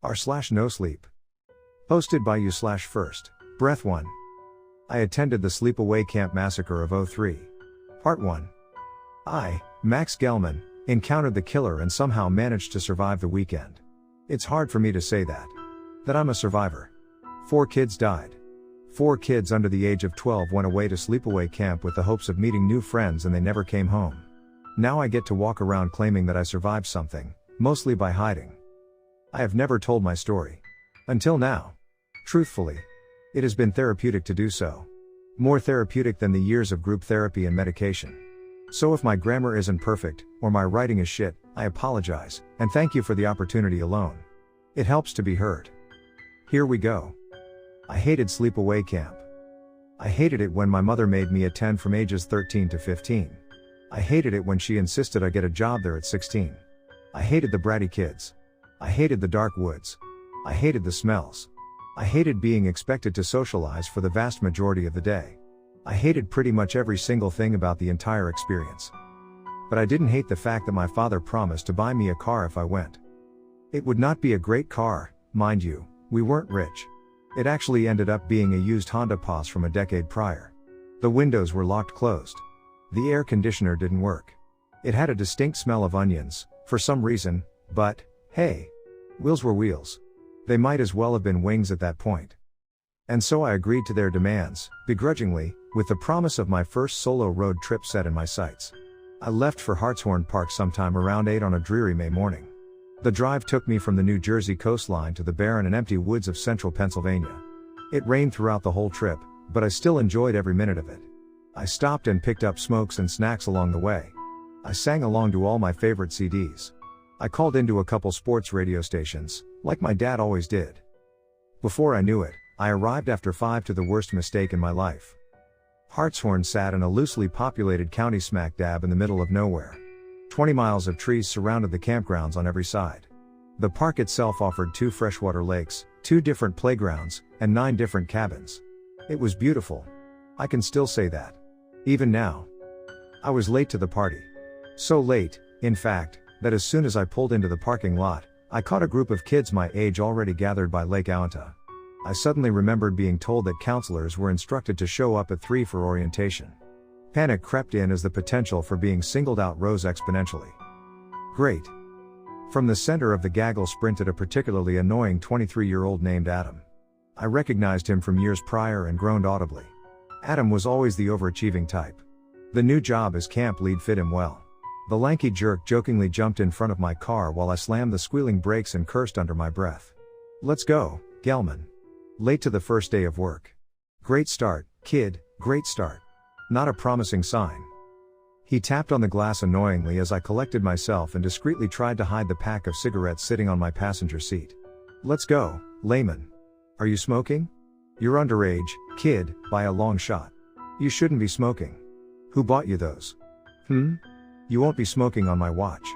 r/nosleep. Posted by you/first. Breath 1. I attended the Sleepaway Camp Massacre of '03. Part 1. I, Max Gelman, encountered the killer and somehow managed to survive the weekend. It's hard for me to say that I'm a survivor. 4 kids died. 4 kids under the age of 12 went away to sleepaway camp with the hopes of meeting new friends and they never came home. Now I get to walk around claiming that I survived something, mostly by hiding. I have never told my story. Until now. Truthfully. It has been therapeutic to do so. More therapeutic than the years of group therapy and medication. So if my grammar isn't perfect, or my writing is shit, I apologize, and thank you for the opportunity alone. It helps to be heard. Here we go. I hated sleepaway camp. I hated it when my mother made me attend from ages 13 to 15. I hated it when she insisted I get a job there at 16. I hated the bratty kids. I hated the dark woods. I hated the smells. I hated being expected to socialize for the vast majority of the day. I hated pretty much every single thing about the entire experience. But I didn't hate the fact that my father promised to buy me a car if I went. It would not be a great car, mind you, we weren't rich. It actually ended up being a used Honda Pass from a decade prior. The windows were locked closed. The air conditioner didn't work. It had a distinct smell of onions, for some reason, but, hey, wheels were wheels. They might as well have been wings at that point. And so I agreed to their demands, begrudgingly, with the promise of my first solo road trip set in my sights. I left for Hartshorn Park sometime around 8 on a dreary May morning. The drive took me from the New Jersey coastline to the barren and empty woods of central Pennsylvania. It rained throughout the whole trip, but I still enjoyed every minute of it. I stopped and picked up smokes and snacks along the way. I sang along to all my favorite CDs. I called into a couple sports radio stations, like my dad always did. Before I knew it, I arrived after 5 to the worst mistake in my life. Hartshorn sat in a loosely populated county smack dab in the middle of nowhere. 20 miles of trees surrounded the campgrounds on every side. The park itself offered 2 freshwater lakes, 2 different playgrounds, and 9 different cabins. It was beautiful. I can still say that. Even now. I was late to the party. So late, in fact, that as soon as I pulled into the parking lot, I caught a group of kids my age already gathered by Lake Awanta. I suddenly remembered being told that counselors were instructed to show up at 3 for orientation. Panic crept in as the potential for being singled out rose exponentially. Great. From the center of the gaggle sprinted a particularly annoying 23-year-old named Adam. I recognized him from years prior and groaned audibly. Adam was always the overachieving type. The new job as camp lead fit him well. The lanky jerk jokingly jumped in front of my car while I slammed the squealing brakes and cursed under my breath. Let's go, Gelman. Late to the first day of work. Great start, kid, great start. Not a promising sign. He tapped on the glass annoyingly as I collected myself and discreetly tried to hide the pack of cigarettes sitting on my passenger seat. Let's go, layman. Are you smoking? You're underage, kid, by a long shot. You shouldn't be smoking. Who bought you those? You won't be smoking on my watch.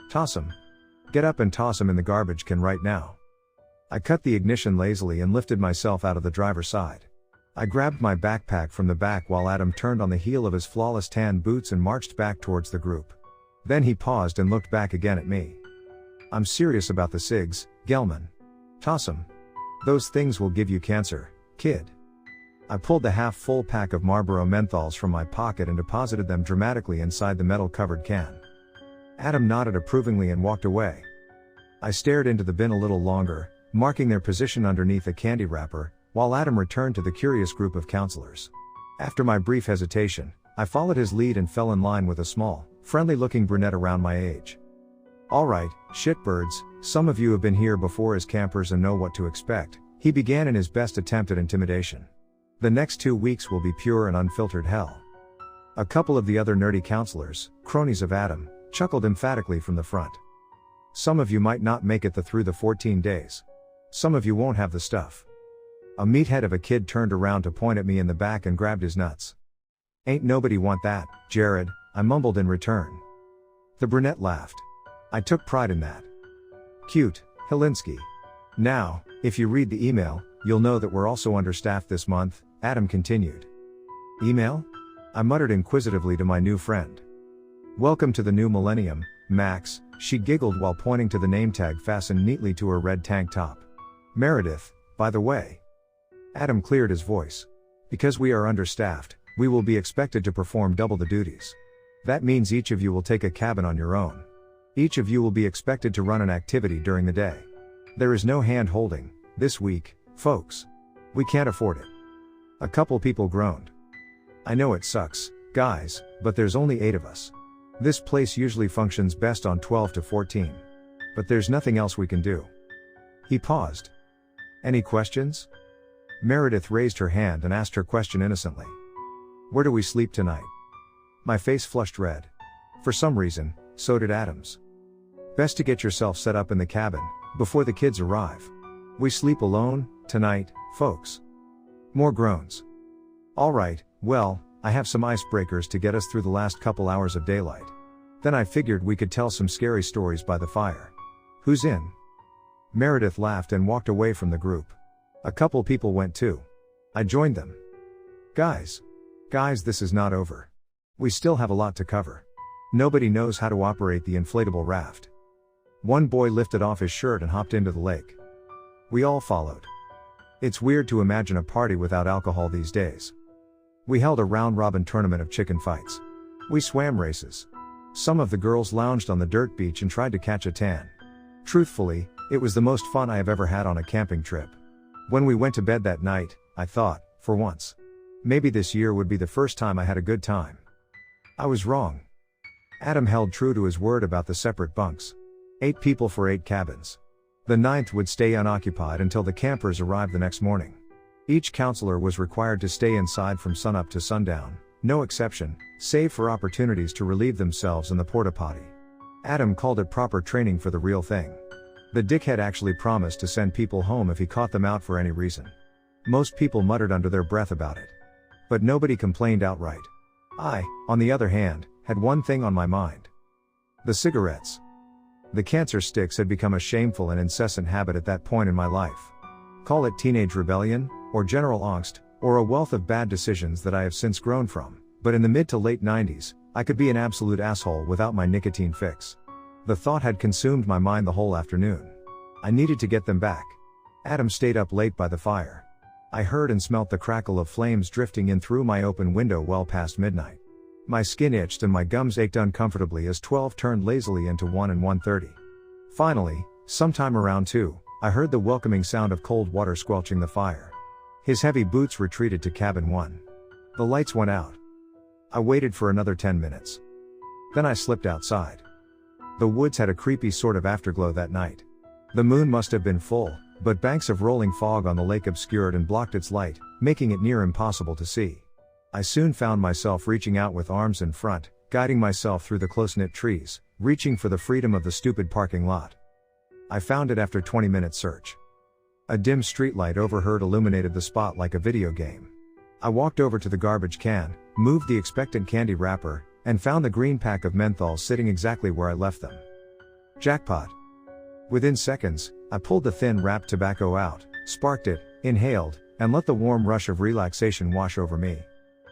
Toss 'em. Get up and toss 'em in the garbage can right now. I cut the ignition lazily and lifted myself out of the driver's side. I grabbed my backpack from the back while Adam turned on the heel of his flawless tan boots and marched back towards the group. Then he paused and looked back again at me. I'm serious about the cigs, Gelman. Toss 'em. Those things will give you cancer, kid. I pulled the half-full pack of Marlboro menthols from my pocket and deposited them dramatically inside the metal-covered can. Adam nodded approvingly and walked away. I stared into the bin a little longer, marking their position underneath a candy wrapper, while Adam returned to the curious group of counselors. After my brief hesitation, I followed his lead and fell in line with a small, friendly-looking brunette around my age. Alright, shitbirds, some of you have been here before as campers and know what to expect, he began in his best attempt at intimidation. The next 2 weeks will be pure and unfiltered hell. A couple of the other nerdy counselors, cronies of Adam, chuckled emphatically from the front. Some of you might not make it through the 14 days. Some of you won't have the stuff. A meathead of a kid turned around to point at me in the back and grabbed his nuts. Ain't nobody want that, Jared, I mumbled in return. The brunette laughed. I took pride in that. Cute, Helinski. Now, if you read the email, you'll know that we're also understaffed this month, Adam continued. Email? I muttered inquisitively to my new friend. Welcome to the new millennium, Max, She giggled while pointing to the name tag fastened neatly to her red tank top. Meredith, by the way. Adam cleared his voice. Because we are understaffed, we will be expected to perform double the duties. That means each of you will take a cabin on your own. Each of you will be expected to run an activity during the day. There is no hand holding, this week, folks. We can't afford it. A couple people groaned. I know it sucks, guys, but there's only 8 of us. This place usually functions best on 12 to 14. But there's nothing else we can do. He paused. Any questions? Meredith raised her hand and asked her question innocently. Where do we sleep tonight? My face flushed red. For some reason, so did Adam's. Best to get yourself set up in the cabin, before the kids arrive. We sleep alone, tonight, folks. More groans. Alright, well, I have some icebreakers to get us through the last couple hours of daylight. Then I figured we could tell some scary stories by the fire. Who's in? Meredith laughed and walked away from the group. A couple people went too. I joined them. Guys, this is not over. We still have a lot to cover. Nobody knows how to operate the inflatable raft. One boy lifted off his shirt and hopped into the lake. We all followed. It's weird to imagine a party without alcohol these days. We held a round-robin tournament of chicken fights. We swam races. Some of the girls lounged on the dirt beach and tried to catch a tan. Truthfully, it was the most fun I have ever had on a camping trip. When we went to bed that night, I thought, for once, maybe this year would be the first time I had a good time. I was wrong. Adam held true to his word about the separate bunks. 8 people for 8 cabins. The 9th would stay unoccupied until the campers arrived the next morning. Each counselor was required to stay inside from sunup to sundown, no exception, save for opportunities to relieve themselves in the porta potty. Adam called it proper training for the real thing. The dickhead actually promised to send people home if he caught them out for any reason. Most people muttered under their breath about it. But nobody complained outright. I, on the other hand, had one thing on my mind. The cigarettes. The cancer sticks had become a shameful and incessant habit at that point in my life. Call it teenage rebellion, or general angst, or a wealth of bad decisions that I have since grown from, but in the mid to late 90s, I could be an absolute asshole without my nicotine fix. The thought had consumed my mind the whole afternoon. I needed to get them back. Adam stayed up late by the fire. I heard and smelt the crackle of flames drifting in through my open window well past midnight. My skin itched and my gums ached uncomfortably as 12 turned lazily into 1 and 1:30. Finally, sometime around 2, I heard the welcoming sound of cold water squelching the fire. His heavy boots retreated to cabin 1. The lights went out. I waited for another 10 minutes. Then I slipped outside. The woods had a creepy sort of afterglow that night. The moon must have been full, but banks of rolling fog on the lake obscured and blocked its light, making it near impossible to see. I soon found myself reaching out with arms in front, guiding myself through the close-knit trees, reaching for the freedom of the stupid parking lot. I found it after 20-minute search. A dim streetlight overhead illuminated the spot like a video game. I walked over to the garbage can, moved the expectant candy wrapper, and found the green pack of menthols sitting exactly where I left them. Jackpot. Within seconds, I pulled the thin wrapped tobacco out, sparked it, inhaled, and let the warm rush of relaxation wash over me.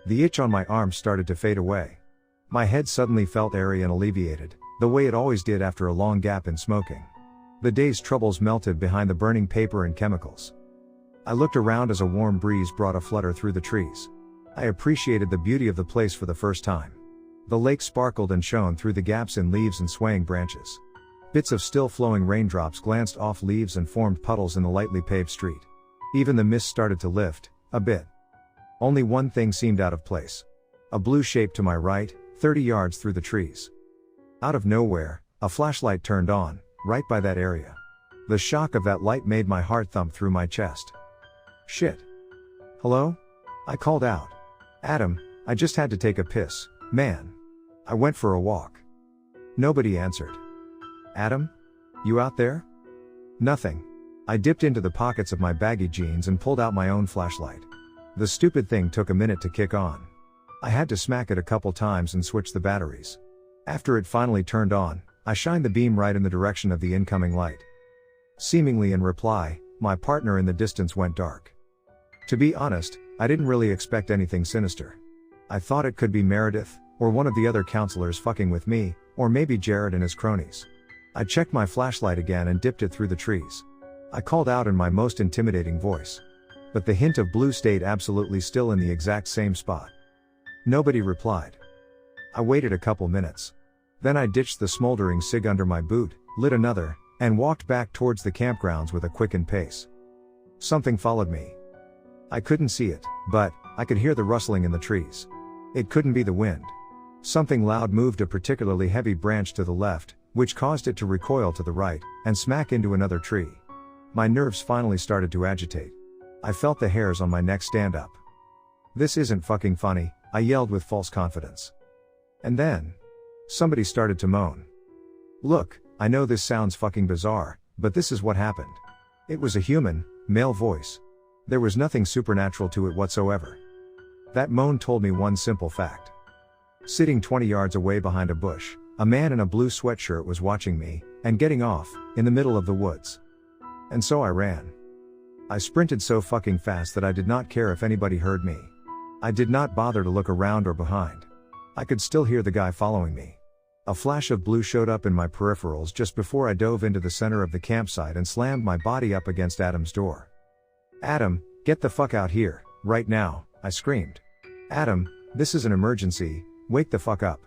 The itch on my arm started to fade away. My head suddenly felt airy and alleviated, the way it always did after a long gap in smoking. The day's troubles melted behind the burning paper and chemicals. I looked around as a warm breeze brought a flutter through the trees. I appreciated the beauty of the place for the first time. The lake sparkled and shone through the gaps in leaves and swaying branches. Bits of still flowing raindrops glanced off leaves and formed puddles in the lightly paved street. Even the mist started to lift, a bit. Only one thing seemed out of place. A blue shape to my right, 30 yards through the trees. Out of nowhere, a flashlight turned on, right by that area. The shock of that light made my heart thump through my chest. Shit. Hello? I called out. Adam, I just had to take a piss, man. I went for a walk. Nobody answered. Adam? You out there? Nothing. I dipped into the pockets of my baggy jeans and pulled out my own flashlight. The stupid thing took a minute to kick on. I had to smack it a couple times and switch the batteries. After it finally turned on, I shined the beam right in the direction of the incoming light. Seemingly in reply, my partner in the distance went dark. To be honest, I didn't really expect anything sinister. I thought it could be Meredith, or one of the other counselors fucking with me, or maybe Jared and his cronies. I checked my flashlight again and dipped it through the trees. I called out in my most intimidating voice. But the hint of blue stayed absolutely still in the exact same spot. Nobody replied. I waited a couple minutes. Then I ditched the smoldering cig under my boot, lit another, and walked back towards the campgrounds with a quickened pace. Something followed me. I couldn't see it, but I could hear the rustling in the trees. It couldn't be the wind. Something loud moved a particularly heavy branch to the left, which caused it to recoil to the right, and smack into another tree. My nerves finally started to agitate. I felt the hairs on my neck stand up. This isn't fucking funny, I yelled with false confidence. And then, somebody started to moan. Look, I know this sounds fucking bizarre, but this is what happened. It was a human, male voice. There was nothing supernatural to it whatsoever. That moan told me one simple fact. Sitting 20 yards away behind a bush, a man in a blue sweatshirt was watching me, and getting off, in the middle of the woods. And so I ran. I sprinted so fucking fast that I did not care if anybody heard me. I did not bother to look around or behind. I could still hear the guy following me. A flash of blue showed up in my peripherals just before I dove into the center of the campsite and slammed my body up against Adam's door. Adam, get the fuck out here, right now, I screamed. Adam, this is an emergency, wake the fuck up.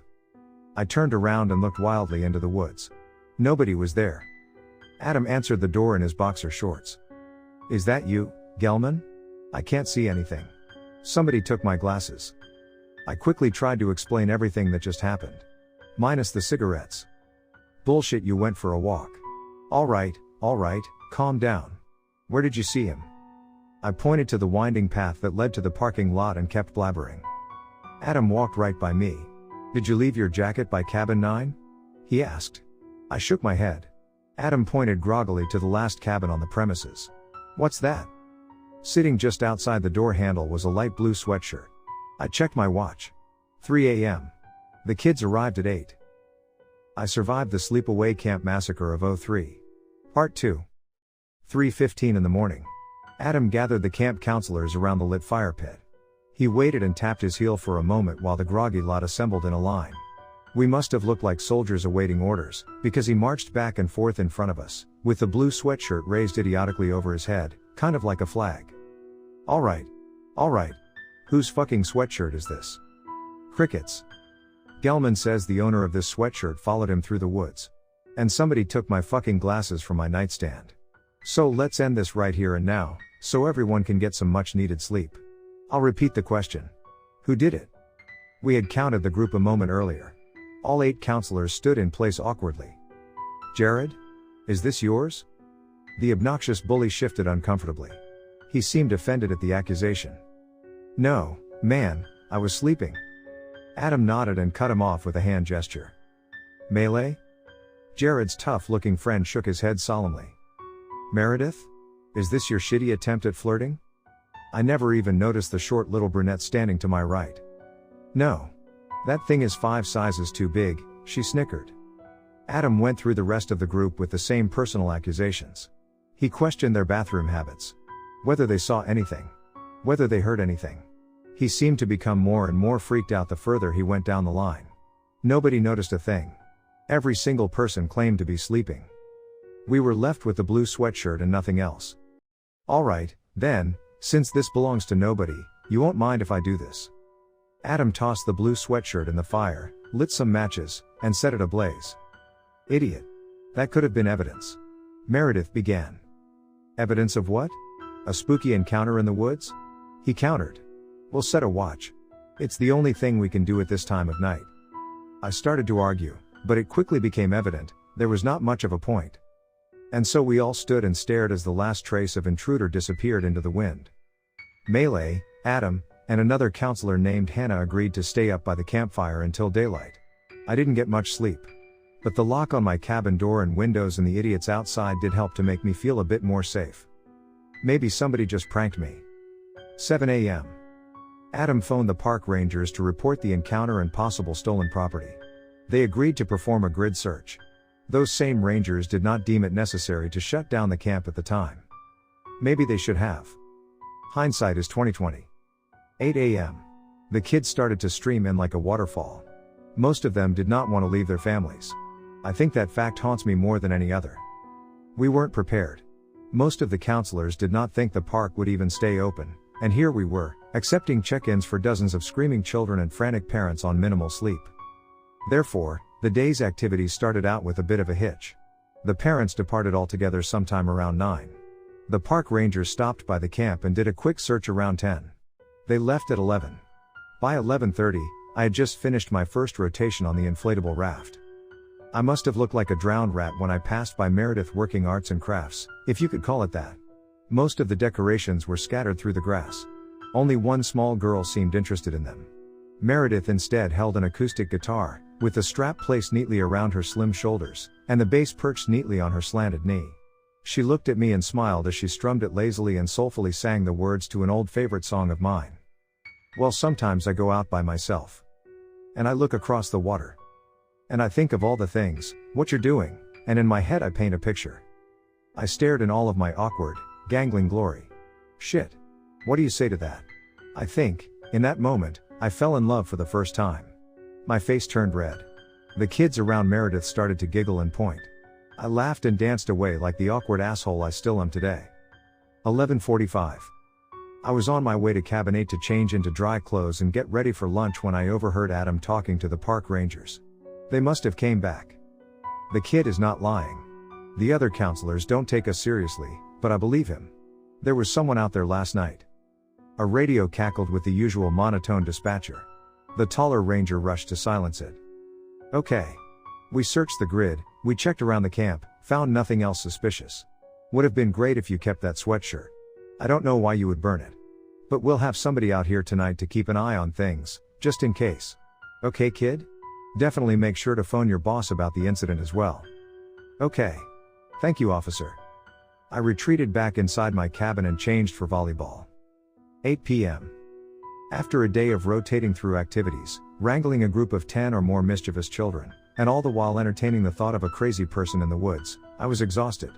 I turned around and looked wildly into the woods. Nobody was there. Adam answered the door in his boxer shorts. Is that you, Gelman? I can't see anything. Somebody took my glasses. I quickly tried to explain everything that just happened. Minus the cigarettes. Bullshit, you went for a walk. Alright, calm down. Where did you see him? I pointed to the winding path that led to the parking lot and kept blabbering. Adam walked right by me. Did you leave your jacket by cabin 9? He asked. I shook my head. Adam pointed groggily to the last cabin on the premises. What's that? Sitting just outside the door handle was a light blue sweatshirt. I checked my watch. 3 a.m. The kids arrived at 8. I survived the sleepaway camp massacre of 03. Part 2. 3:15 in the morning. Adam gathered the camp counselors around the lit fire pit. He waited and tapped his heel for a moment while the groggy lot assembled in a line. We must have looked like soldiers awaiting orders, because he marched back and forth in front of us, with the blue sweatshirt raised idiotically over his head, kind of like a flag. Alright. Whose fucking sweatshirt is this? Crickets. Gelman says the owner of this sweatshirt followed him through the woods. And somebody took my fucking glasses from my nightstand. So let's end this right here and now, so everyone can get some much needed sleep. I'll repeat the question. Who did it? We had counted the group a moment earlier. All 8 counselors stood in place awkwardly. Jared? Is this yours? The obnoxious bully shifted uncomfortably. He seemed offended at the accusation. No, man, I was sleeping. Adam nodded and cut him off with a hand gesture. Melee? Jared's tough-looking friend shook his head solemnly. Meredith? Is this your shitty attempt at flirting? I never even noticed the short little brunette standing to my right. No. That thing is 5 sizes too big, she snickered. Adam went through the rest of the group with the same personal accusations. He questioned their bathroom habits. Whether they saw anything. Whether they heard anything. He seemed to become more and more freaked out the further he went down the line. Nobody noticed a thing. Every single person claimed to be sleeping. We were left with the blue sweatshirt and nothing else. Alright, then, since this belongs to nobody, you won't mind if I do this. Adam tossed the blue sweatshirt in the fire, lit some matches, and set it ablaze. Idiot. That could have been evidence. Meredith began. Evidence of what? A spooky encounter in the woods? He countered. We'll set a watch. It's the only thing we can do at this time of night. I started to argue, but it quickly became evident, there was not much of a point. And so we all stood and stared as the last trace of intruder disappeared into the wind. Melee, Adam, and another counselor named Hannah agreed to stay up by the campfire until daylight. I didn't get much sleep. But the lock on my cabin door and windows and the idiots outside did help to make me feel a bit more safe. Maybe somebody just pranked me. 7 a.m. Adam phoned the park rangers to report the encounter and possible stolen property. They agreed to perform a grid search. Those same rangers did not deem it necessary to shut down the camp at the time. Maybe they should have. Hindsight is 20/20. 8 a.m. The kids started to stream in like a waterfall. Most of them did not want to leave their families. I think that fact haunts me more than any other. We weren't prepared. Most of the counselors did not think the park would even stay open, and here we were, accepting check-ins for dozens of screaming children and frantic parents on minimal sleep. Therefore, the day's activities started out with a bit of a hitch. The parents departed altogether sometime around 9. The park rangers stopped by the camp and did a quick search around 10. They left at 11. By 11:30, I had just finished my first rotation on the inflatable raft. I must have looked like a drowned rat when I passed by Meredith working arts and crafts, if you could call it that. Most of the decorations were scattered through the grass. Only one small girl seemed interested in them. Meredith instead held an acoustic guitar, with the strap placed neatly around her slim shoulders, and the bass perched neatly on her slanted knee. She looked at me and smiled as she strummed it lazily and soulfully sang the words to an old favorite song of mine. Well, sometimes I go out by myself. And I look across the water. And I think of all the things, what you're doing, and in my head I paint a picture. I stared in all of my awkward, gangling glory. Shit. What do you say to that? I think, in that moment, I fell in love for the first time. My face turned red. The kids around Meredith started to giggle and point. I laughed and danced away like the awkward asshole I still am today. 11:45. I was on my way to Cabin 8 to change into dry clothes and get ready for lunch when I overheard Adam talking to the park rangers. They must have came back. The kid is not lying. The other counselors don't take us seriously, but I believe him. There was someone out there last night. A radio cackled with the usual monotone dispatcher. The taller ranger rushed to silence it. Okay. We searched the grid, we checked around the camp, found nothing else suspicious. Would have been great if you kept that sweatshirt. I don't know why you would burn it. But we'll have somebody out here tonight to keep an eye on things, just in case. Okay, kid? Definitely make sure to phone your boss about the incident as well. Okay. Thank you, officer. I retreated back inside my cabin and changed for volleyball. 8 p.m. After a day of rotating through activities, wrangling a group of 10 or more mischievous children, and all the while entertaining the thought of a crazy person in the woods, I was exhausted.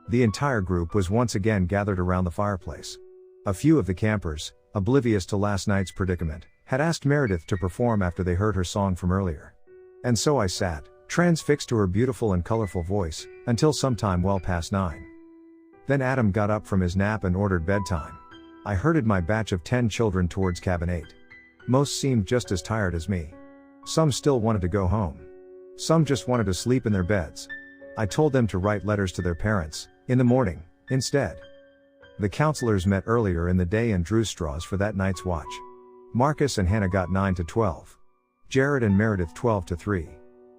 The entire group was once again gathered around the fireplace. A few of the campers, oblivious to last night's predicament, had asked Meredith to perform after they heard her song from earlier. And so I sat, transfixed to her beautiful and colorful voice, until sometime well past 9. Then Adam got up from his nap and ordered bedtime. I herded my batch of 10 children towards Cabin 8. Most seemed just as tired as me. Some still wanted to go home. Some just wanted to sleep in their beds. I told them to write letters to their parents, in the morning, instead. The counselors met earlier in the day and drew straws for that night's watch. Marcus and Hannah got 9 to 12. Jared and Meredith 12 to 3.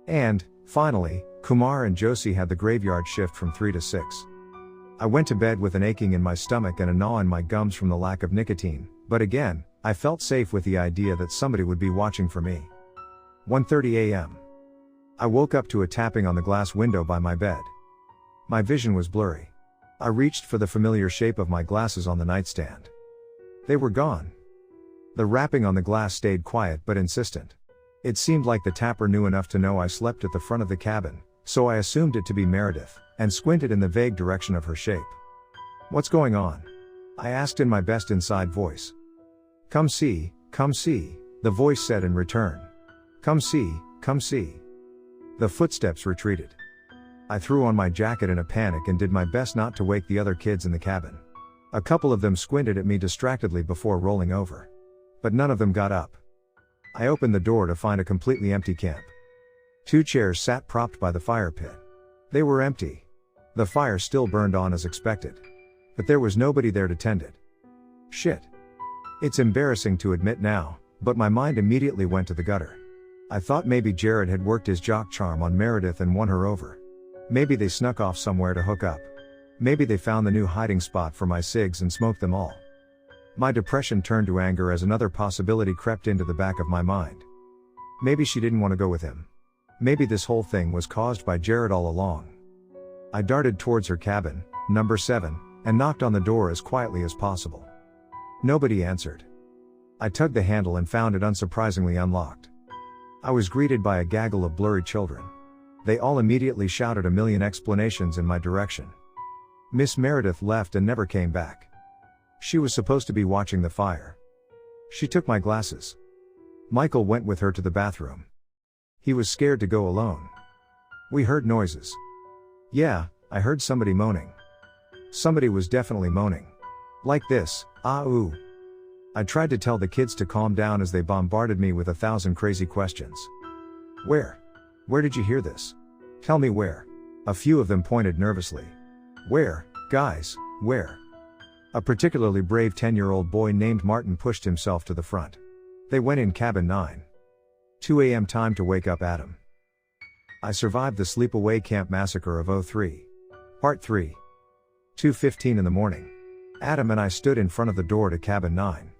And, finally, Kumar and Josie had the graveyard shift from 3 to 6. I went to bed with an aching in my stomach and a gnaw in my gums from the lack of nicotine, but again, I felt safe with the idea that somebody would be watching for me. 1:30 a.m. I woke up to a tapping on the glass window by my bed. My vision was blurry. I reached for the familiar shape of my glasses on the nightstand. They were gone. The rapping on the glass stayed quiet but insistent. It seemed like the tapper knew enough to know I slept at the front of the cabin, so I assumed it to be Meredith, and squinted in the vague direction of her shape. What's going on? I asked in my best inside voice. Come see, the voice said in return. Come see, come see. The footsteps retreated. I threw on my jacket in a panic and did my best not to wake the other kids in the cabin. A couple of them squinted at me distractedly before rolling over. But none of them got up. I opened the door to find a completely empty camp. 2 chairs sat propped by the fire pit. They were empty. The fire still burned on as expected. But there was nobody there to tend it. Shit. It's embarrassing to admit now, but my mind immediately went to the gutter. I thought maybe Jared had worked his jock charm on Meredith and won her over. Maybe they snuck off somewhere to hook up. Maybe they found the new hiding spot for my cigs and smoked them all. My depression turned to anger as another possibility crept into the back of my mind. Maybe she didn't want to go with him. Maybe this whole thing was caused by Jared all along. I darted towards her cabin, number 7, and knocked on the door as quietly as possible. Nobody answered. I tugged the handle and found it unsurprisingly unlocked. I was greeted by a gaggle of blurry children. They all immediately shouted a million explanations in my direction. Miss Meredith left and never came back. She was supposed to be watching the fire. She took my glasses. Michael went with her to the bathroom. He was scared to go alone. We heard noises. Yeah, I heard somebody moaning. Somebody was definitely moaning. Like this, ah ooh. I tried to tell the kids to calm down as they bombarded me with 1,000 crazy questions. Where? Where did you hear this? Tell me where. A few of them pointed nervously. Where, guys, where? A particularly brave 10-year-old boy named Martin pushed himself to the front. They went in cabin 9. 2 a.m. time to wake up Adam. I survived the sleepaway camp massacre of 03. Part 3. 2:15 in the morning. Adam and I stood in front of the door to cabin 9.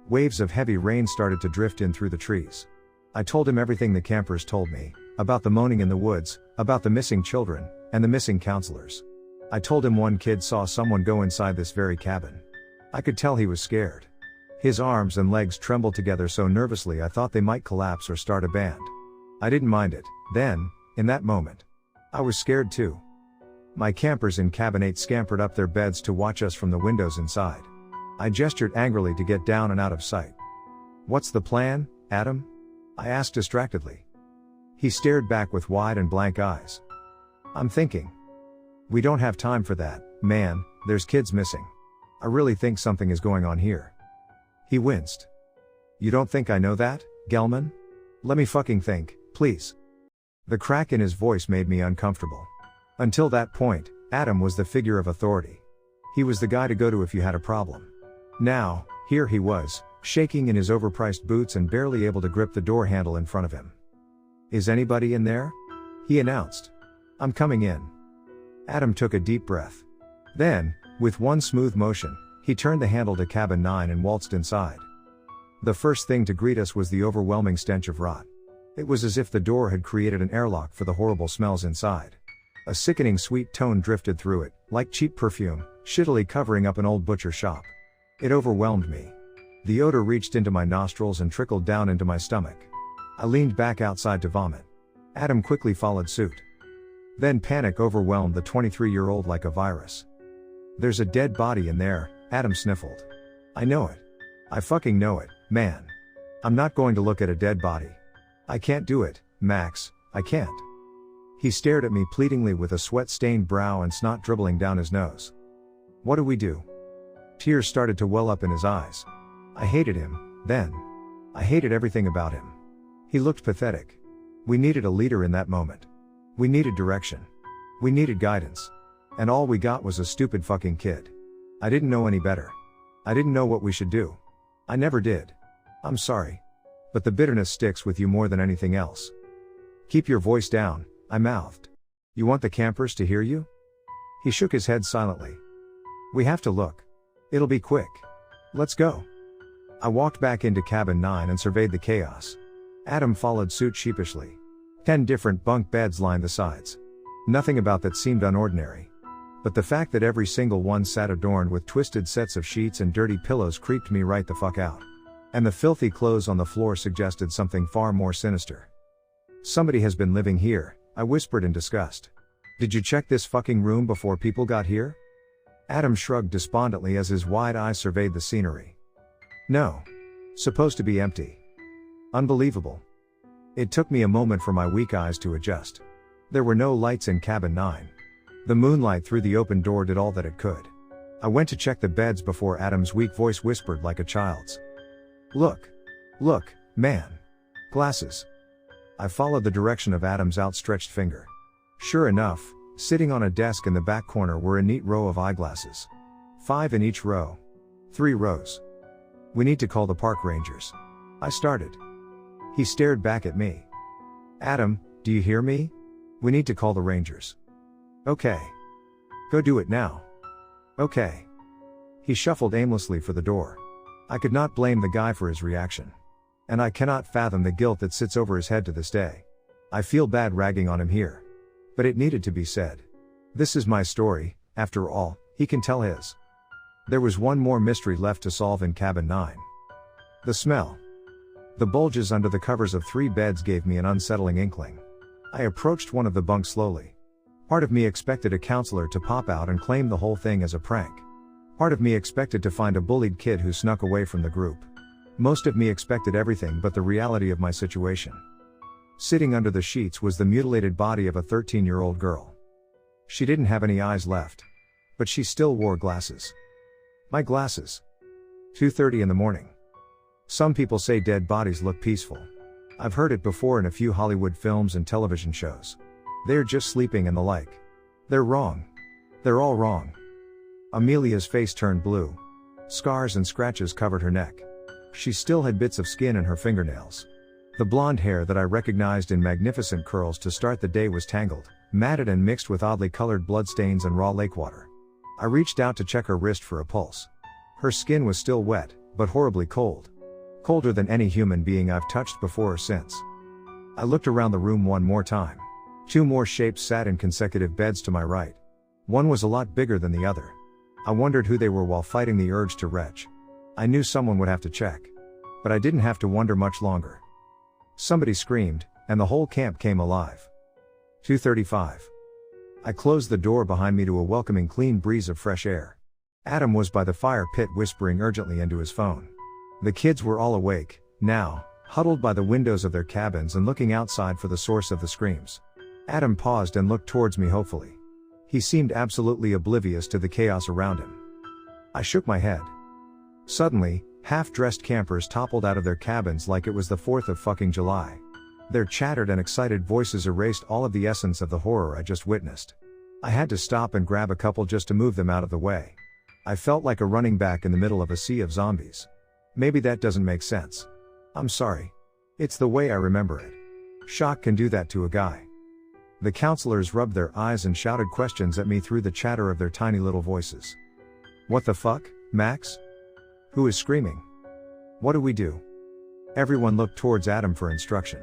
Waves of heavy rain started to drift in through the trees. I told him everything the campers told me, about the moaning in the woods, about the missing children, and the missing counselors. I told him one kid saw someone go inside this very cabin. I could tell he was scared. His arms and legs trembled together so nervously I thought they might collapse or start a band. I didn't mind it, then, in that moment. I was scared too. My campers in cabin 8 scampered up their beds to watch us from the windows inside. I gestured angrily to get down and out of sight. What's the plan, Adam? I asked distractedly. He stared back with wide and blank eyes. I'm thinking. We don't have time for that, man, there's kids missing. I really think something is going on here. He winced. You don't think I know that, Gelman? Let me fucking think, please. The crack in his voice made me uncomfortable. Until that point, Adam was the figure of authority. He was the guy to go to if you had a problem. Now, here he was, shaking in his overpriced boots and barely able to grip the door handle in front of him. Is anybody in there? He announced. I'm coming in. Adam took a deep breath. Then, with one smooth motion, he turned the handle to cabin 9 and waltzed inside. The first thing to greet us was the overwhelming stench of rot. It was as if the door had created an airlock for the horrible smells inside. A sickening sweet tone drifted through it, like cheap perfume, shittily covering up an old butcher shop. It overwhelmed me. The odor reached into my nostrils and trickled down into my stomach. I leaned back outside to vomit. Adam quickly followed suit. Then panic overwhelmed the 23-year-old like a virus. There's a dead body in there, Adam sniffled. I know it. I fucking know it, man. I'm not going to look at a dead body. I can't do it, Max, I can't. He stared at me pleadingly with a sweat-stained brow and snot dribbling down his nose. What do we do? Tears started to well up in his eyes. I hated him, then. I hated everything about him. He looked pathetic. We needed a leader in that moment. We needed direction. We needed guidance. And all we got was a stupid fucking kid. I didn't know any better. I didn't know what we should do. I never did. I'm sorry. But the bitterness sticks with you more than anything else. Keep your voice down, I mouthed. You want the campers to hear you? He shook his head silently. We have to look. It'll be quick. Let's go. I walked back into cabin 9 and surveyed the chaos. Adam followed suit sheepishly. 10 different bunk beds lined the sides. Nothing about that seemed unordinary. But the fact that every single one sat adorned with twisted sets of sheets and dirty pillows creeped me right the fuck out. And the filthy clothes on the floor suggested something far more sinister. Somebody has been living here, I whispered in disgust. Did you check this fucking room before people got here? Adam shrugged despondently as his wide eyes surveyed the scenery. No. Supposed to be empty. Unbelievable. It took me a moment for my weak eyes to adjust. There were no lights in cabin 9. The moonlight through the open door did all that it could. I went to check the beds before Adam's weak voice whispered like a child's. Look. Look, man. Glasses. I followed the direction of Adam's outstretched finger. Sure enough, sitting on a desk in the back corner were a neat row of eyeglasses. 5 in each row. 3 rows. We need to call the park rangers. I started. He stared back at me. Adam, do you hear me? We need to call the rangers. Okay. Go do it now. Okay. He shuffled aimlessly for the door. I could not blame the guy for his reaction. And I cannot fathom the guilt that sits over his head to this day. I feel bad ragging on him here. But it needed to be said. This is my story, after all, he can tell his. There was one more mystery left to solve in cabin 9. The smell. The bulges under the covers of 3 beds gave me an unsettling inkling. I approached one of the bunks slowly. Part of me expected a counselor to pop out and claim the whole thing as a prank. Part of me expected to find a bullied kid who snuck away from the group. Most of me expected everything but the reality of my situation. Sitting under the sheets was the mutilated body of a 13-year-old girl. She didn't have any eyes left. But she still wore glasses. My glasses. 2:30 in the morning. Some people say dead bodies look peaceful. I've heard it before in a few Hollywood films and television shows. They're just sleeping and the like. They're wrong. They're all wrong. Amelia's face turned blue. Scars and scratches covered her neck. She still had bits of skin in her fingernails. The blonde hair that I recognized in magnificent curls to start the day was tangled, matted and mixed with oddly colored bloodstains and raw lake water. I reached out to check her wrist for a pulse. Her skin was still wet, but horribly cold. Colder than any human being I've touched before or since. I looked around the room one more time. 2 more shapes sat in consecutive beds to my right. One was a lot bigger than the other. I wondered who they were while fighting the urge to retch. I knew someone would have to check. But I didn't have to wonder much longer. Somebody screamed, and the whole camp came alive. 2:35. I closed the door behind me to a welcoming clean breeze of fresh air. Adam was by the fire pit whispering urgently into his phone. The kids were all awake, now, huddled by the windows of their cabins and looking outside for the source of the screams. Adam paused and looked towards me hopefully. He seemed absolutely oblivious to the chaos around him. I shook my head. Suddenly, half-dressed campers toppled out of their cabins like it was the 4th of fucking July. Their chattered and excited voices erased all of the essence of the horror I just witnessed. I had to stop and grab a couple just to move them out of the way. I felt like a running back in the middle of a sea of zombies. Maybe that doesn't make sense. I'm sorry. It's the way I remember it. Shock can do that to a guy. The counselors rubbed their eyes and shouted questions at me through the chatter of their tiny little voices. What the fuck, Max? Who is screaming? What do we do? Everyone looked towards Adam for instruction.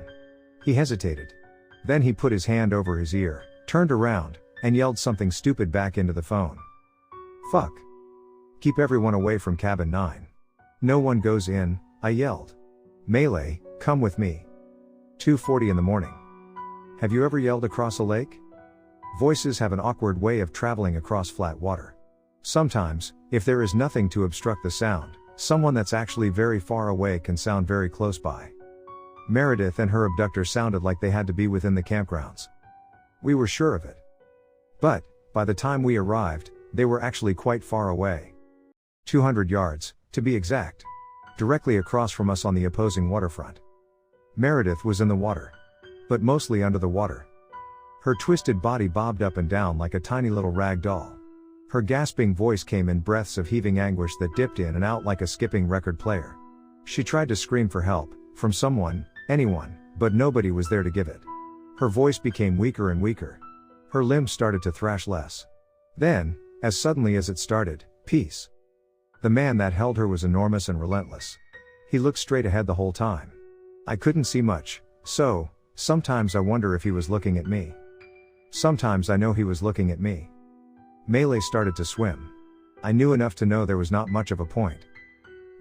He hesitated. Then he put his hand over his ear, turned around, and yelled something stupid back into the phone. Fuck. Keep everyone away from cabin 9. No one goes in, I yelled. Melee, come with me. 2:40 in the morning. Have you ever yelled across a lake? Voices have an awkward way of traveling across flat water. Sometimes, if there is nothing to obstruct the sound, someone that's actually very far away can sound very close by. Meredith and her abductor sounded like they had to be within the campgrounds. We were sure of it. But, by the time we arrived, they were actually quite far away. 200 yards, to be exact. Directly across from us on the opposing waterfront. Meredith was in the water. But mostly under the water. Her twisted body bobbed up and down like a tiny little rag doll. Her gasping voice came in breaths of heaving anguish that dipped in and out like a skipping record player. She tried to scream for help, from someone, anyone, but nobody was there to give it. Her voice became weaker and weaker. Her limbs started to thrash less. Then, as suddenly as it started, peace. The man that held her was enormous and relentless. He looked straight ahead the whole time. I couldn't see much, so, sometimes I wonder if he was looking at me. Sometimes I know he was looking at me. Melee started to swim. I knew enough to know there was not much of a point.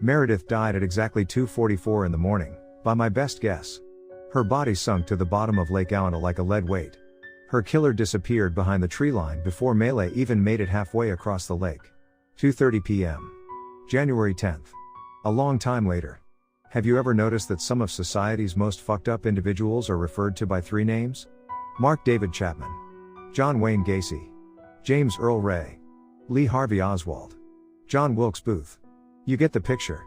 Meredith died at exactly 2:44 in the morning, by my best guess. Her body sunk to the bottom of Lake Awana like a lead weight. Her killer disappeared behind the tree line before Melee even made it halfway across the lake. 2:30 p.m. January 10th. A long time later. Have you ever noticed that some of society's most fucked up individuals are referred to by 3 names? Mark David Chapman. John Wayne Gacy. James Earl Ray. Lee Harvey Oswald. John Wilkes Booth. You get the picture.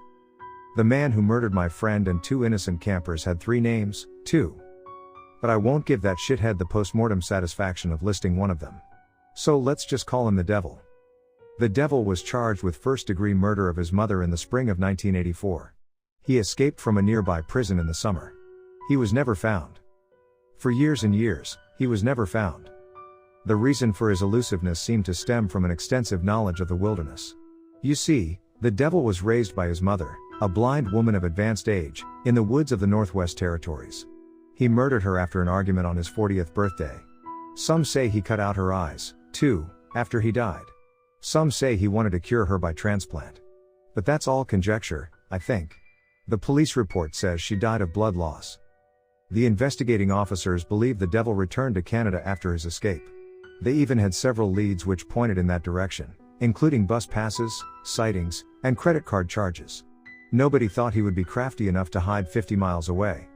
The man who murdered my friend and 2 innocent campers had 3 names, too. But I won't give that shithead the post-mortem satisfaction of listing one of them. So let's just call him the Devil. The Devil was charged with first-degree murder of his mother in the spring of 1984. He escaped from a nearby prison in the summer. He was never found. For years and years, he was never found. The reason for his elusiveness seemed to stem from an extensive knowledge of the wilderness. You see, the Devil was raised by his mother, a blind woman of advanced age, in the woods of the Northwest Territories. He murdered her after an argument on his 40th birthday. Some say he cut out her eyes, too, after he died. Some say he wanted to cure her by transplant. But that's all conjecture, I think. The police report says she died of blood loss. The investigating officers believe the Devil returned to Canada after his escape. They even had several leads which pointed in that direction, including bus passes, sightings, and credit card charges. Nobody thought he would be crafty enough to hide 50 miles away.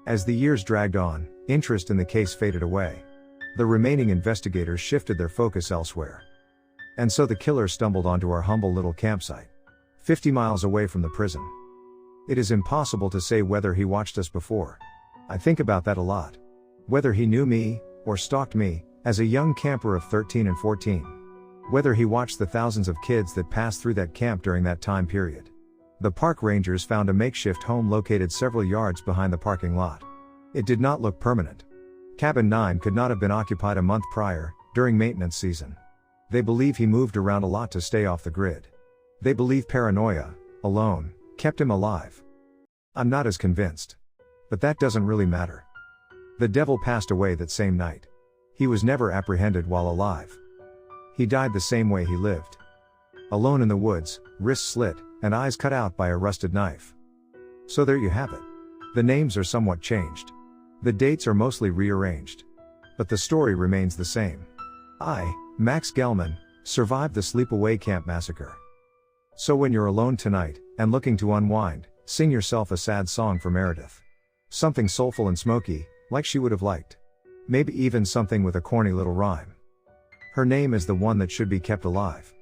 As the years dragged on, Interest in the case faded away. The remaining investigators shifted their focus elsewhere. And so the killer stumbled onto our humble little campsite, 50 miles away from the prison. It is impossible to say whether he watched us before. I think about that a lot. Whether he knew me, or stalked me, as a young camper of 13 and 14. Whether he watched the thousands of kids that passed through that camp during that time period. The park rangers found a makeshift home located several yards behind the parking lot. It did not look permanent. Cabin 9 could not have been occupied a month prior, during maintenance season. They believe he moved around a lot to stay off the grid. They believe paranoia, alone, kept him alive. I'm not as convinced. But that doesn't really matter. The devil passed away that same night. He was never apprehended while alive. He died the same way he lived. Alone in the woods, wrists slit, and eyes cut out by a rusted knife. So there you have it. The names are somewhat changed. The dates are mostly rearranged. But the story remains the same. I, Max Gelman, survived the sleepaway camp massacre. So when you're alone tonight, and looking to unwind, sing yourself a sad song for Meredith. Something soulful and smoky, like she would have liked. Maybe even something with a corny little rhyme. Her name is the one that should be kept alive.